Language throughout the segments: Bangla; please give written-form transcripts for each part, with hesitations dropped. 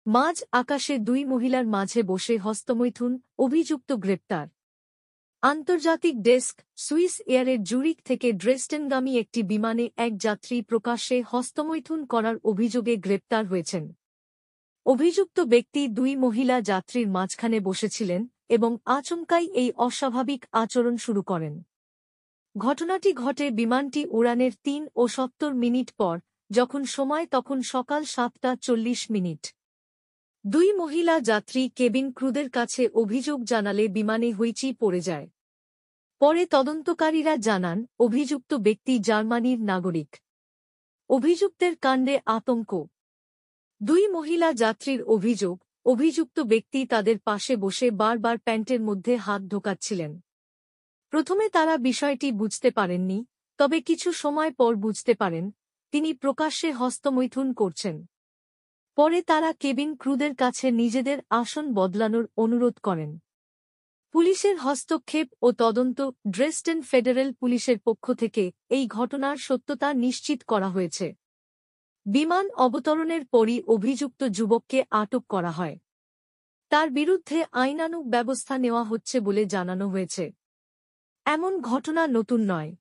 মাঝ আকাশে দুই মহিলার মাঝে বসে হস্তমৈথুন, অভিযুক্ত গ্রেপ্তার। আন্তর্জাতিক ডেস্ক। সুইস এয়ারের জুরিক থেকে ড্রেসডেনগামী একটি বিমানে এক যাত্রী প্রকাশ্যে হস্তমৈথুন করার অভিযোগে গ্রেপ্তার হয়েছেন। অভিযুক্ত ব্যক্তি দুই মহিলা যাত্রীর মাঝখানে বসেছিলেন এবং আচমকাই এই অস্বাভাবিক আচরণ শুরু করেন। ঘটনাটি ঘটে বিমানটি উড়ানের ৩:৭০ পর, যখন সময় তখন সকাল ৭:৪০। দুই মহিলা যাত্রী কেবিন ক্রুদের কাছে অভিযোগ জানালে বিমানে হইচই পড়ে যায়। পরে তদন্তকারীরা জানান অভিযুক্ত ব্যক্তি জার্মানির নাগরিক। অভিযুক্তের কাণ্ডে আতঙ্ক। দুই মহিলা যাত্রীর অভিযোগ, অভিযুক্ত ব্যক্তি তাদের পাশে বসে বারবার প্যান্টের মধ্যে হাত ঢোকাচ্ছিলেন। প্রথমে তারা বিষয়টি বুঝতে পারেননি, তবে কিছু সময় পর বুঝতে পারেন তিনি প্রকাশ্যে হস্তমৈথুন করছেন। পরে তারা কেবিন ক্রুদের কাছে নিজেদের আসন বদলানোর অনুরোধ করেন। পুলিশের হস্তক্ষেপ ও তদন্ত। ড্রেসডেন ফেডারেল পুলিশের পক্ষ থেকে এই ঘটনার সত্যতা নিশ্চিত করা হয়েছে। বিমান অবতরণের পরই অভিযুক্ত যুবককে আটক করা হয়। তার বিরুদ্ধে আইনানুগ ব্যবস্থা নেওয়া হচ্ছে বলে জানানো হয়েছে। এমন ঘটনা নতুন নয়।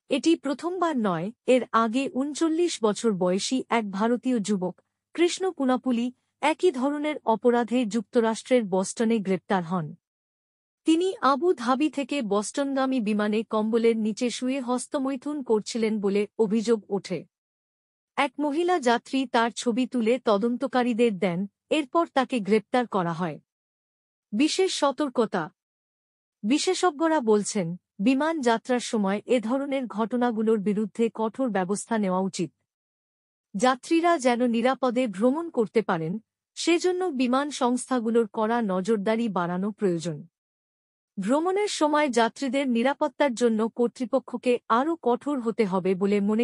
এটি প্রথমবার নয়। এর আগে ৩৯ বছর বয়সী এক ভারতীয় যুবক, কৃষ্ণ পুনাপুলি, একই ধরনের অপরাধে যুক্তরাষ্ট্রের বস্টনে গ্রেপ্তার হন। তিনি আবু ধাবি থেকে বস্টনগামী বিমানে কম্বলের নিচে শুয়ে হস্তমৈথুন করছিলেন বলে অভিযোগ ওঠে। এক মহিলা যাত্রী তার ছবি তুলে তদন্তকারীদের দেন, এরপর তাকে গ্রেপ্তার করা হয়। বিশেষ সতর্কতা। বিশেষজ্ঞরা বলছেন, বিমান যাত্রার সময় এ ধরনের ঘটনাগুলোর বিরুদ্ধে কঠোর ব্যবস্থা নেওয়া উচিত। যাত্রীরা যেন নিরাপদে ভ্রমণ করতে পারেন, সেজন্য বিমান সংস্থাগুলোর কড়া নজরদারি বাড়ানো প্রয়োজন। ভ্রমণের সময় যাত্রীদের নিরাপত্তার জন্য কর্তৃপক্ষকে আরও কঠোর হতে হবে বলে মনে